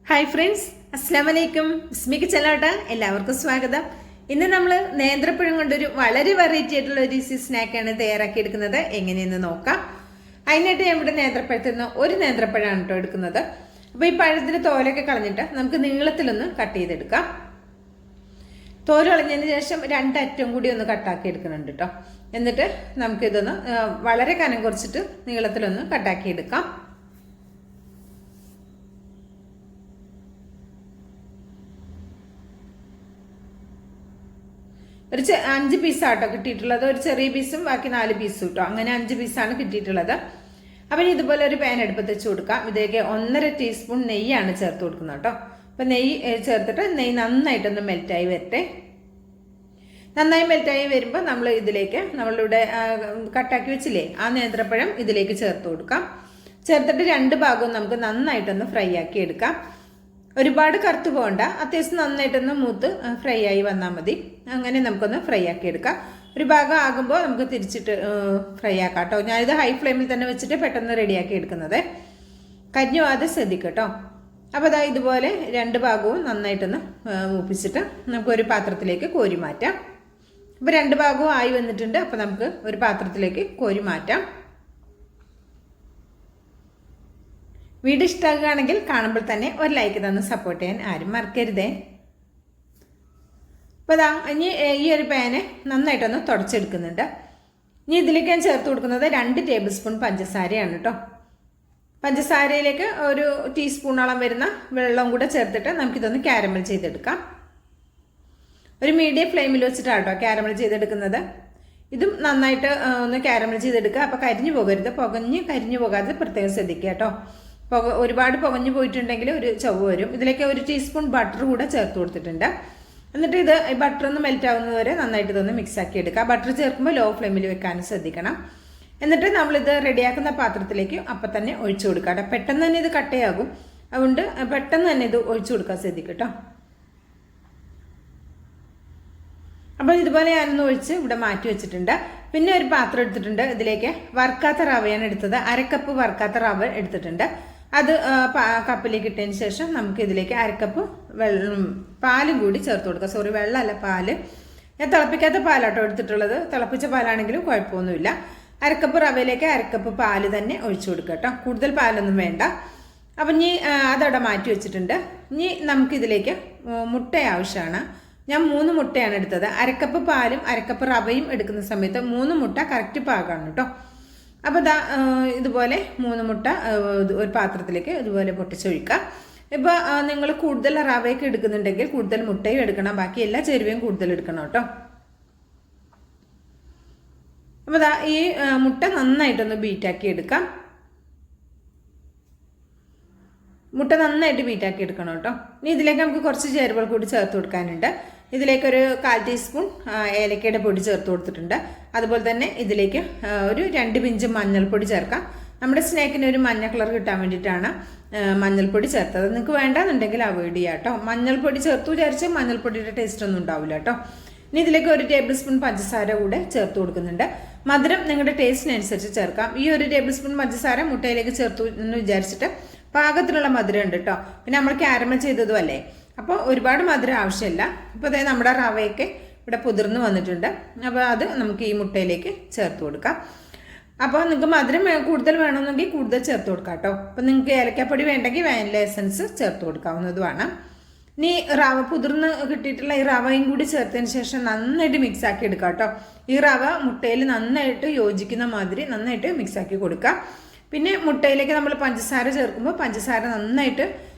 Hi friends, അസ്സാം വലൈക്കും. ബിസ്മിക്ക് ചെല്ലാട്ട എല്ലാവർക്കും സ്വാഗതം. ഇന്ന് നമ്മൾ നേന്ത്രപ്പഴം കൊണ്ടൊരു വളരെ വെറൈറ്റി ആയിട്ടുള്ള ഒരു സ്നാക്കാണ് തയ്യാറാക്കി എടുക്കുന്നത്. എങ്ങനെയെന്ന് നോക്കാം. അതിനായിട്ട് ഞാൻ ഇവിടെ നേന്ത്രപ്പഴത്തിൽ നിന്ന് ഒരു നേന്ത്രപ്പഴമാണ് കേട്ടോ എടുക്കുന്നത്. അപ്പോൾ ഈ പഴത്തിന് തോലൊക്കെ കളഞ്ഞിട്ട് നമുക്ക് നീളത്തിലൊന്ന് കട്ട് ചെയ്തെടുക്കാം. തോല് കളഞ്ഞതിന് ശേഷം രണ്ടറ്റം കൂടി ഒന്ന് കട്ടാക്കി എടുക്കുന്നുണ്ട് കേട്ടോ. എന്നിട്ട് നമുക്കിതൊന്ന് വളരെ കനം കുറച്ചിട്ട് നീളത്തിലൊന്ന് കട്ടാക്കി എടുക്കാം. ഒരു 5 പീസാട്ടോ കിട്ടിയിട്ടുള്ളത്. ഒരു ചെറിയ പീസും ബാക്കി 4 പീസും കേട്ടോ. അങ്ങനെ 5 പീസാണ് കിട്ടിയിട്ടുള്ളത്. അപ്പം ഇതുപോലെ ഒരു പാൻ അടുപ്പത്ത് വെച്ച് കൊടുക്കാം. ഇതിലേക്ക് 1.5 ടീസ്പൂൺ നെയ്യാണ് ചേർത്ത് കൊടുക്കുന്നത് കേട്ടോ. അപ്പം നെയ്യ് ചേർത്തിട്ട് നെയ്യ് നന്നായിട്ടൊന്ന് മെൽറ്റായി വരട്ടെ. നന്നായി മെൽറ്റായി വരുമ്പോൾ നമ്മൾ ഇതിലേക്ക് നമ്മളിവിടെ കട്ടാക്കി വെച്ചില്ലേ ആ നേന്ത്രപ്പഴം ഇതിലേക്ക് ചേർത്ത് കൊടുക്കാം. ചേർത്തിട്ട് രണ്ട് ഭാഗവും നമുക്ക് നന്നായിട്ടൊന്ന് ഫ്രൈ ആക്കി എടുക്കാം. ഒരുപാട് കറുത്ത് പോകണ്ട, അത്യാവശ്യം നന്നായിട്ടൊന്ന് മൂത്ത് ഫ്രൈ ആയി വന്നാൽ മതി. അങ്ങനെ നമുക്കൊന്ന് ഫ്രൈ ആക്കി എടുക്കാം. ഒരു ഭാഗം ആകുമ്പോൾ നമുക്ക് തിരിച്ചിട്ട് ഫ്രൈ ആക്കാം കേട്ടോ. ഞാനിത് ഹൈ ഫ്ലെയിമിൽ തന്നെ വെച്ചിട്ട് പെട്ടെന്ന് റെഡിയാക്കി എടുക്കുന്നത്. കരിഞ്ഞു പോകാതെ ശ്രദ്ധിക്കുക കേട്ടോ. അപ്പോൾ അതാ ഇതുപോലെ രണ്ട് ഭാഗവും നന്നായിട്ടൊന്ന് മൂപ്പിച്ചിട്ട് നമുക്കൊരു പാത്രത്തിലേക്ക് കോരി മാറ്റാം. അപ്പോൾ രണ്ട് ഭാഗവും ആയി വന്നിട്ടുണ്ട്. അപ്പോൾ നമുക്ക് ഒരു പാത്രത്തിലേക്ക് കോരി മാറ്റാം. വീഡിയോ ഇഷ്ടമാകുകയാണെങ്കിൽ കാണുമ്പോൾ തന്നെ ഒരു ലൈക്ക് തന്ന് സപ്പോർട്ട് ചെയ്യാൻ ആരും മറക്കരുതേ. അപ്പോൾ അതാ ഇനി ഈ ഒരു പാന് നന്നായിട്ടൊന്ന് തുടച്ചെടുക്കുന്നുണ്ട്. ഇനി ഇതിലേക്ക് ഞാൻ ചേർത്ത് കൊടുക്കുന്നത് 2 ടേബിൾ സ്പൂൺ പഞ്ചസാരയാണ് കേട്ടോ. പഞ്ചസാരയിലേക്ക് ഒരു ടീസ്പൂണോളം വരുന്ന വെള്ളം കൂടെ ചേർത്തിട്ട് നമുക്കിതൊന്ന് കാരമൽ ചെയ്തെടുക്കാം. ഒരു മീഡിയം ഫ്ലെയിമിൽ വെച്ചിട്ടാണ് കേട്ടോ കാരമൽ ചെയ്തെടുക്കുന്നത്. ഇതും നന്നായിട്ട് ഒന്ന് കാരമൽ ചെയ്തെടുക്കുക. അപ്പോൾ കരിഞ്ഞു പോകരുത്, കരിഞ്ഞു പോകാതെ പ്രത്യേകം ശ്രദ്ധിക്കുക കേട്ടോ. ഒരുപാട് പുകഞ്ഞു പോയിട്ടുണ്ടെങ്കിൽ ഒരു ചൊവ്വ വരും. ഇതിലേക്ക് ഒരു ടീസ്പൂൺ ബട്ടർ കൂടെ ചേർത്ത് കൊടുത്തിട്ടുണ്ട്. എന്നിട്ട് ഇത് ബട്ടർ ഒന്ന് മെൽറ്റ് ആവുന്നത് വരെ നന്നായിട്ട് ഇതൊന്ന് മിക്സ് ആക്കി എടുക്കുക. ബട്ടർ ചേർക്കുമ്പോൾ ലോ ഫ്ലെയിമിൽ വെക്കാനും ശ്രദ്ധിക്കണം. എന്നിട്ട് നമ്മളിത് റെഡിയാക്കുന്ന പാത്രത്തിലേക്ക് അപ്പം തന്നെ ഒഴിച്ചു കൊടുക്കാം. പെട്ടെന്ന് തന്നെ ഇത് കട്ടയാകും, അതുകൊണ്ട് പെട്ടെന്ന് തന്നെ ഇത് ഒഴിച്ചു കൊടുക്കാൻ ശ്രദ്ധിക്കും കേട്ടോ. അപ്പോൾ ഇതുപോലെ ഞാനൊന്ന് ഒഴിച്ച് ഇവിടെ മാറ്റി വെച്ചിട്ടുണ്ട്. പിന്നെ ഒരു പാത്രം എടുത്തിട്ടുണ്ട്. ഇതിലേക്ക് വറുക്കാത്ത റവയാണ് എടുത്തത്. 1/2 കപ്പ് വറുക്കാത്ത റവ എടുത്തിട്ടുണ്ട്. അത് കപ്പിലേക്ക് ഇട്ടതിന് ശേഷം നമുക്ക് ഇതിലേക്ക് 1/2 കപ്പ് പാലും കൂടി ചേർത്ത് കൊടുക്കുക. വെള്ളമല്ല, പാല്. ഞാൻ തിളപ്പിക്കാത്ത പാലാട്ടോ എടുത്തിട്ടുള്ളത്. തിളപ്പിച്ച പാലാണെങ്കിലും കുഴപ്പമൊന്നുമില്ല. 1/2 കപ്പ് റവയിലേക്ക് 1/2 കപ്പ് പാല് തന്നെ ഒഴിച്ചു കൊടുക്കുക കേട്ടോ. കൂടുതൽ പാലൊന്നും വേണ്ട. അപ്പം ഇനി അതവിടെ മാറ്റി വെച്ചിട്ടുണ്ട്. ഇനി നമുക്കിതിലേക്ക് മുട്ട ആവശ്യമാണ്. ഞാൻ 3 മുട്ടയാണ് എടുത്തത്. 1/2 കപ്പ് പാലും 1/2 കപ്പ് റവയും എടുക്കുന്ന സമയത്ത് 3 മുട്ട കറക്റ്റ് പാകമാണ് കേട്ടോ. അപ്പോൾ ഇതാ ഇതുപോലെ 3 മുട്ട ഒരു പാത്രത്തിലേക്ക് ഇതുപോലെ പൊട്ടിച്ചൊഴിക്കുക. ഇപ്പോൾ നിങ്ങൾ കൂടുതൽ റവയൊക്കെ എടുക്കുന്നുണ്ടെങ്കിൽ കൂടുതൽ മുട്ടയും എടുക്കണം, ബാക്കി എല്ലാ ചേരുവയും കൂടുതൽ എടുക്കണം കേട്ടോ. അപ്പോൾ ഇതാ ഈ മുട്ട നന്നായിട്ടൊന്ന് ബീറ്റാക്കി എടുക്കാം. മുട്ട നന്നായിട്ട് ബീറ്റാക്കി എടുക്കണം കേട്ടോ. ഇനി ഇതിലേക്ക് നമുക്ക് കുറച്ച് ചേരുവകൾ കൂടി ചേർത്ത് കൊടുക്കാനുണ്ട്. ഇതിലേക്കൊരു 1/4 ടീസ്പൂൺ ഏലക്കയുടെ പൊടി ചേർത്ത് കൊടുത്തിട്ടുണ്ട്. അതുപോലെ തന്നെ ഇതിലേക്ക് ഒരു 2 പിഞ്ച് മഞ്ഞൾപ്പൊടി ചേർക്കാം. നമ്മുടെ സ്നാക്കിന് ഒരു മഞ്ഞ കളർ കിട്ടാൻ വേണ്ടിയിട്ടാണ് മഞ്ഞൾപ്പൊടി ചേർത്തത്. നിങ്ങൾക്ക് വേണ്ടാന്നുണ്ടെങ്കിൽ അവോയ്ഡ് ചെയ്യാം കേട്ടോ. മഞ്ഞൾപ്പൊടി ചേർത്ത് വിചാരിച്ച് മഞ്ഞൾപ്പൊടിയുടെ ടേസ്റ്റ് ഒന്നും ഉണ്ടാവില്ല കേട്ടോ. ഇനി ഇതിലേക്ക് ഒരു ടേബിൾ സ്പൂൺ പഞ്ചസാര കൂടെ ചേർത്ത് കൊടുക്കുന്നുണ്ട്. മധുരം നിങ്ങളുടെ ടേസ്റ്റിനനുസരിച്ച് ചേർക്കാം. ഈ ഒരു ടേബിൾ സ്പൂൺ പഞ്ചസാര മുട്ടയിലേക്ക് ചേർത്തു എന്ന് വിചാരിച്ചിട്ട് പാകത്തിനുള്ള മധുരം ഉണ്ട് കേട്ടോ. പിന്നെ നമ്മൾ കാരമൽ ചെയ്തതും അല്ലേ, അപ്പോൾ ഒരുപാട് മധുരം ആവശ്യമില്ല. ഇപ്പോൾ അതായത് നമ്മുടെ റവയൊക്കെ ഇവിടെ പുതിർന്ന് വന്നിട്ടുണ്ട്. അപ്പോൾ അത് നമുക്ക് ഈ മുട്ടയിലേക്ക് ചേർത്ത് കൊടുക്കാം. അപ്പോൾ നിങ്ങൾക്ക് മധുരം കൂടുതൽ വേണമെന്നെങ്കിൽ കൂടുതൽ ചേർത്ത് കൊടുക്കാം കേട്ടോ. അപ്പോൾ നിങ്ങൾക്ക് ഏലക്കാപ്പൊടി വേണ്ടെങ്കിൽ വാനില എസൻസ് ചേർത്ത് കൊടുക്കാവുന്നതുമാണ്. ഇനി റവ പുതിർന്ന് കിട്ടിയിട്ടുള്ള ഈ റവയും കൂടി ചേർത്തതിന് ശേഷം നന്നായിട്ട് മിക്സ് ആക്കി എടുക്കാം കേട്ടോ. ഈ റവ മുട്ടയിൽ നന്നായിട്ട് യോജിക്കുന്ന മാതിരി നന്നായിട്ട് മിക്സ് ആക്കി കൊടുക്കാം. പിന്നെ മുട്ടയിലേക്ക് നമ്മൾ പഞ്ചസാര ചേർക്കുമ്പോൾ പഞ്ചസാര നന്നായിട്ട്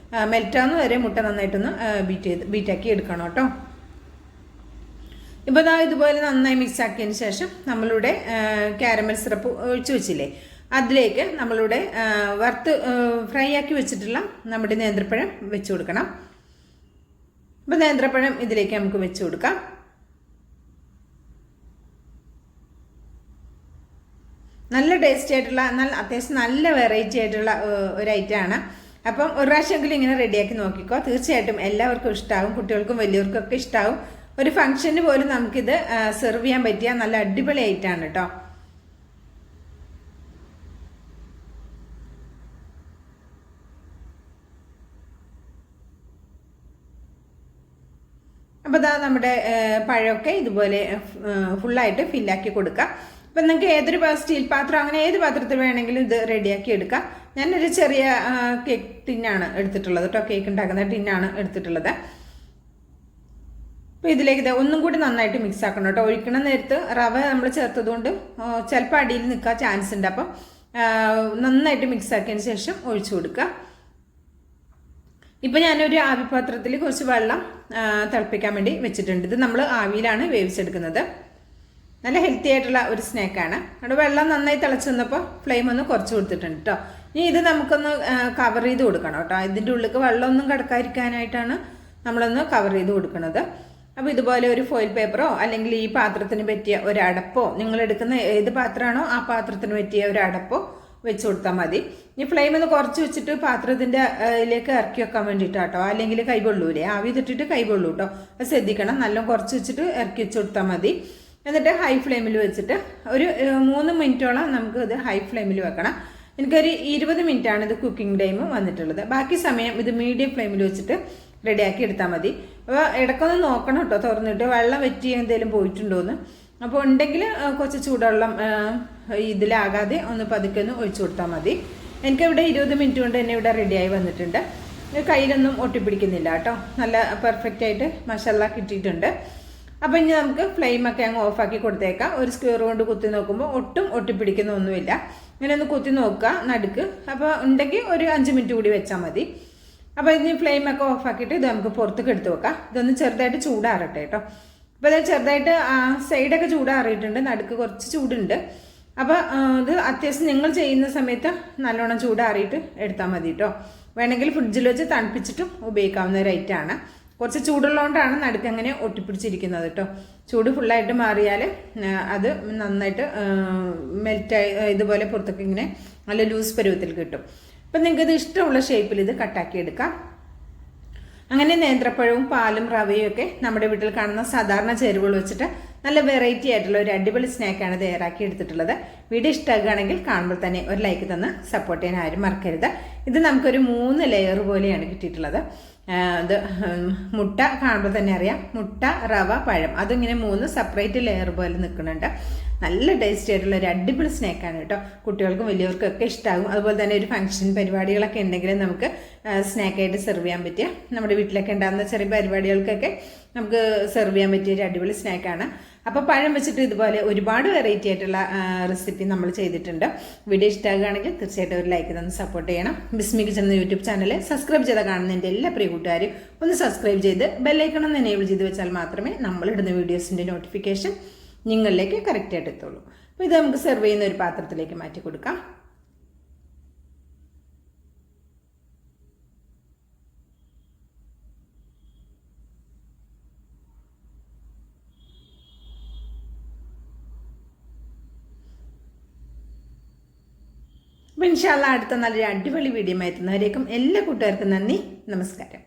മെൽറ്റാവുന്ന വരെ മുട്ട നന്നായിട്ടൊന്ന് ബീറ്റാക്കി എടുക്കണം കേട്ടോ. ഇപ്പോൾ ഇതാ ഇതുപോലെ നന്നായി മിക്സ് ആക്കിയതിന് ശേഷം നമ്മളിവിടെ കാരമൽ സിറപ്പ് ഒഴിച്ചു വെച്ചില്ലേ, അതിലേക്ക് നമ്മളിവിടെ വറുത്ത് ഫ്രൈ ആക്കി വെച്ചിട്ടുള്ള നമ്മുടെ നേന്ത്രപ്പഴം വെച്ച് കൊടുക്കണം. അപ്പോൾ നേന്ത്രപ്പഴം ഇതിലേക്ക് നമുക്ക് വെച്ച് കൊടുക്കാം. നല്ല ടേസ്റ്റി ആയിട്ടുള്ള അത്യാവശ്യം നല്ല വെറൈറ്റി ആയിട്ടുള്ള ഒരു ഐറ്റമാണ്. അപ്പം ഒരു പ്രാവശ്യമെങ്കിലും ഇങ്ങനെ റെഡിയാക്കി നോക്കിക്കോ. തീർച്ചയായിട്ടും എല്ലാവർക്കും ഇഷ്ടമാകും, കുട്ടികൾക്കും വലിയവർക്കും ഒക്കെ ഇഷ്ടമാകും. ഒരു ഫംഗ്ഷന് പോലും നമുക്കിത് സെർവ് ചെയ്യാൻ പറ്റിയ നല്ല അടിപൊളി ഐറ്റമാണ് കേട്ടോ. അപ്പോൾ ഇതാ നമ്മുടെ പഴമൊക്കെ ഇതുപോലെ ഫുള്ളായിട്ട് ഫില്ലാക്കി കൊടുക്കുക. അപ്പം നിങ്ങൾക്ക് ഏതൊരു സ്റ്റീൽ പാത്രം അങ്ങനെ ഏത് പാത്രത്തിൽ വേണമെങ്കിലും ഇത് റെഡിയാക്കി എടുക്കാം. ഞാനൊരു ചെറിയ കേക്ക് ടിന്നാണ് എടുത്തിട്ടുള്ളത് കേട്ടോ, കേക്ക് ഉണ്ടാക്കുന്ന ടിന്നാണ് എടുത്തിട്ടുള്ളത്. അപ്പോൾ ഇതിലേക്ക് ഇത് ഒന്നും കൂടി നന്നായിട്ട് മിക്സ് ആക്കണം കേട്ടോ. ഒഴിക്കണ നേരത്ത് റവ നമ്മൾ ചേർത്തതുകൊണ്ട് ചിലപ്പോൾ അടിയിൽ നിൽക്കാൻ ചാൻസ് ഉണ്ട്. അപ്പം നന്നായിട്ട് മിക്സ് ആക്കിയതിന് ശേഷം ഒഴിച്ചു കൊടുക്കുക. ഇപ്പം ഞാനൊരു ആവിപാത്രത്തിൽ കുറച്ച് വെള്ളം തിളപ്പിക്കാൻ വേണ്ടി വെച്ചിട്ടുണ്ട്. ഇത് നമ്മൾ ആവിയിലാണ് വേവിച്ചെടുക്കുന്നത്. നല്ല ഹെൽത്തി ആയിട്ടുള്ള ഒരു സ്നാക്കാണ്. അവിടെ വെള്ളം നന്നായി തിളച്ച് വന്നപ്പോൾ ഫ്ലെയിം ഒന്ന് കുറച്ച് കൊടുത്തിട്ടുണ്ട് കേട്ടോ. ഇനി ഇത് നമുക്കൊന്ന് കവർ ചെയ്ത് കൊടുക്കണം കേട്ടോ. ഇതിൻ്റെ ഉള്ളിലേക്ക് വെള്ളമൊന്നും കിടക്കാതിരിക്കാനായിട്ടാണ് നമ്മളൊന്ന് കവർ ചെയ്ത് കൊടുക്കുന്നത്. അപ്പോൾ ഇതുപോലെ ഒരു ഫോയിൽ പേപ്പറോ അല്ലെങ്കിൽ ഈ പാത്രത്തിന് പറ്റിയ ഒരു അടപ്പോ, നിങ്ങൾ എടുക്കുന്ന ഏത് പാത്രമാണോ ആ പാത്രത്തിന് പറ്റിയ ഒരു അടപ്പോ വെച്ച് കൊടുത്താൽ മതി. ഈ ഫ്ലെയിം ഒന്ന് കുറച്ച് വെച്ചിട്ട് പാത്രത്തിൻ്റെ ഇതിലേക്ക് ഇറക്കി വെക്കാൻ വേണ്ടിയിട്ടാട്ടോ, അല്ലെങ്കിൽ കൈ പൊള്ളൂലേ, ആവി തിട്ടിട്ട് കൈ പൊള്ളൂ കേട്ടോ. അത് ശ്രദ്ധിക്കണം. നല്ല കുറച്ച് വെച്ചിട്ട് ഇറക്കി വെച്ച് കൊടുത്താൽ മതി. എന്നിട്ട് ഹൈ ഫ്ലെയിമിൽ വെച്ചിട്ട് ഒരു 3 മിനിറ്റോളം നമുക്ക് ഇത് ഹൈ ഫ്ലെയിമിൽ വെക്കണം. എനിക്കൊരു 20 മിനിറ്റാണ് ഇത് കുക്കിംഗ് ടൈം വന്നിട്ടുള്ളത്. ബാക്കി സമയം ഇത് മീഡിയം ഫ്ലെയിമിൽ വെച്ചിട്ട് റെഡിയാക്കി എടുത്താൽ മതി. അപ്പോൾ ഇടയ്ക്കൊന്ന് നോക്കണം കേട്ടോ, തുറന്നിട്ട് വെള്ളം വറ്റി എന്തെങ്കിലും പോയിട്ടുണ്ടോയെന്ന്. അപ്പോൾ ഉണ്ടെങ്കിൽ കുറച്ച് ചൂടുവെള്ളം ഇതിലാകാതെ ഒന്ന് പതുക്കെ ഒന്ന് ഒഴിച്ചു കൊടുത്താൽ മതി. എനിക്കിവിടെ 20 മിനിറ്റ് കൊണ്ട് തന്നെ ഇവിടെ റെഡിയായി വന്നിട്ടുണ്ട്. കയ്യിലൊന്നും ഒട്ടിപ്പിടിക്കുന്നില്ല കേട്ടോ. നല്ല പെർഫെക്റ്റ് ആയിട്ട് മസാല കിട്ടിയിട്ടുണ്ട്. അപ്പോൾ ഇനി നമുക്ക് ഫ്ലെയിമൊക്കെ അങ്ങ് ഓഫാക്കി കൊടുത്തേക്കാം. ഒരു സ്ക്വയർ കൊണ്ട് കുത്തി നോക്കുമ്പോൾ ഒട്ടും ഒട്ടിപ്പിടിക്കുന്നൊന്നുമില്ല. ഇങ്ങനെ ഒന്ന് കുത്തി നോക്കുക നടുക്ക്. അപ്പോൾ ഉണ്ടെങ്കിൽ ഒരു 5 മിനിറ്റ് കൂടി വെച്ചാൽ മതി. അപ്പോൾ ഇനി ഫ്ലെയിമൊക്കെ ഓഫാക്കിയിട്ട് ഇത് നമുക്ക് പുറത്തേക്ക് എടുത്ത് വെക്കാം. ഇതൊന്ന് ചെറുതായിട്ട് ചൂടാറട്ടെ കേട്ടോ. അപ്പോൾ ഇത് ചെറുതായിട്ട് സൈഡൊക്കെ ചൂടാറിയിട്ടുണ്ട്, നടുക്ക് കുറച്ച് ചൂടുണ്ട്. അപ്പോൾ ഇത് അത്യാവശ്യം നിങ്ങൾ ചെയ്യുന്ന സമയത്ത് നല്ലോണം ചൂടാറിയിട്ട് എടുത്താൽ മതി കേട്ടോ. വേണമെങ്കിൽ ഫ്രിഡ്ജിൽ വെച്ച് തണുപ്പിച്ചിട്ടും ഉപയോഗിക്കാവുന്ന ഒരു ഐറ്റമാണ്. കുറച്ച് ചൂടുള്ളതുകൊണ്ടാണ് നടുക്ക് അങ്ങനെ ഒട്ടിപ്പിടിച്ചിരിക്കുന്നത് കേട്ടോ. ചൂട് ഫുള്ളായിട്ട് മാറിയാൽ അത് നന്നായിട്ട് മെൽറ്റായി ഇതുപോലെ പുറത്തേക്ക് ഇങ്ങനെ നല്ല ലൂസ് പരുവത്തിൽ കിട്ടും. അപ്പം നിങ്ങൾക്കിത് ഇഷ്ടമുള്ള ഷേപ്പിൽ ഇത് കട്ടാക്കി എടുക്കാം. അങ്ങനെ നേന്ത്രപ്പഴവും പാലും റവയും ഒക്കെ നമ്മുടെ വീട്ടിൽ കാണുന്ന സാധാരണ ചേരുവകൾ വെച്ചിട്ട് നല്ല വെറൈറ്റി ആയിട്ടുള്ള ഒരു അടിപൊളി സ്നാക്കാണ് തയ്യാറാക്കി എടുത്തിട്ടുള്ളത്. വീഡിയോ ഇഷ്ടമാകുകയാണെങ്കിൽ കാണുമ്പോൾ തന്നെ ഒരു ലൈക്ക് തന്ന് സപ്പോർട്ട് ചെയ്യാൻ ആരും മറക്കരുത്. ഇത് നമുക്കൊരു 3 ലെയർ പോലെയാണ് കിട്ടിയിട്ടുള്ളത്. ഇത് മുട്ട കാണുമ്പോൾ തന്നെ അറിയാം, മുട്ട, റവ, പഴം, അതിങ്ങനെ 3 സെപ്പറേറ്റ് ലെയർ പോലെ നിൽക്കുന്നുണ്ട്. നല്ല ടേസ്റ്റി ആയിട്ടുള്ള ഒരു അടിപൊളി സ്നാക്കാണ് കേട്ടോ. കുട്ടികൾക്കും വലിയവർക്കും ഒക്കെ ഇഷ്ടമാകും. അതുപോലെ തന്നെ ഒരു ഫംഗ്ഷൻ പരിപാടികളൊക്കെ ഉണ്ടെങ്കിൽ നമുക്ക് സ്നാക്കായിട്ട് സെർവ് ചെയ്യാൻ പറ്റിയ, നമ്മുടെ വീട്ടിലൊക്കെ ഉണ്ടാകുന്ന ചെറിയ പരിപാടികൾക്കൊക്കെ നമുക്ക് സെർവ് ചെയ്യാൻ പറ്റിയ ഒരു അടിപൊളി സ്നാക്കാണ്. അപ്പോൾ പഴം വെച്ചിട്ട് ഇതുപോലെ ഒരുപാട് വെറൈറ്റി ആയിട്ടുള്ള റെസിപ്പി നമ്മൾ ചെയ്തിട്ടുണ്ട്. വീഡിയോ ഇഷ്ടമാകുകയാണെങ്കിൽ തീർച്ചയായിട്ടും ഒരു ലൈക്ക് തന്ന് സപ്പോർട്ട് ചെയ്യണം. ബിസ്മി കിച്ചൺ എന്ന യൂട്യൂബ് ചാനൽ സബ്സ്ക്രൈബ് ചെയ്ത് കാണുന്ന എൻ്റെ എല്ലാ പ്രിയ കൂട്ടുകാരും ഒന്ന് സബ്സ്ക്രൈബ് ചെയ്ത് ബെല്ലൈക്കൺ ഒന്ന് എനേബിൾ ചെയ്ത് വെച്ചാൽ മാത്രമേ നമ്മളിടുന്ന വീഡിയോസിൻ്റെ നോട്ടിഫിക്കേഷൻ നിങ്ങളിലേക്ക് കറക്റ്റായിട്ട് എത്തുള്ളൂ. അപ്പോൾ ഇത് നമുക്ക് സെർവ് ചെയ്യുന്ന ഒരു പാത്രത്തിലേക്ക് മാറ്റി കൊടുക്കാം. അപ്പോൾ ഇൻഷാ അല്ലാഹ് അടുത്ത നല്ലൊരു അടിപൊളി വീഡിയോ എത്തുന്നവരേക്കും എല്ലാ കൂട്ടുകാർക്കും നന്ദി, നമസ്കാരം.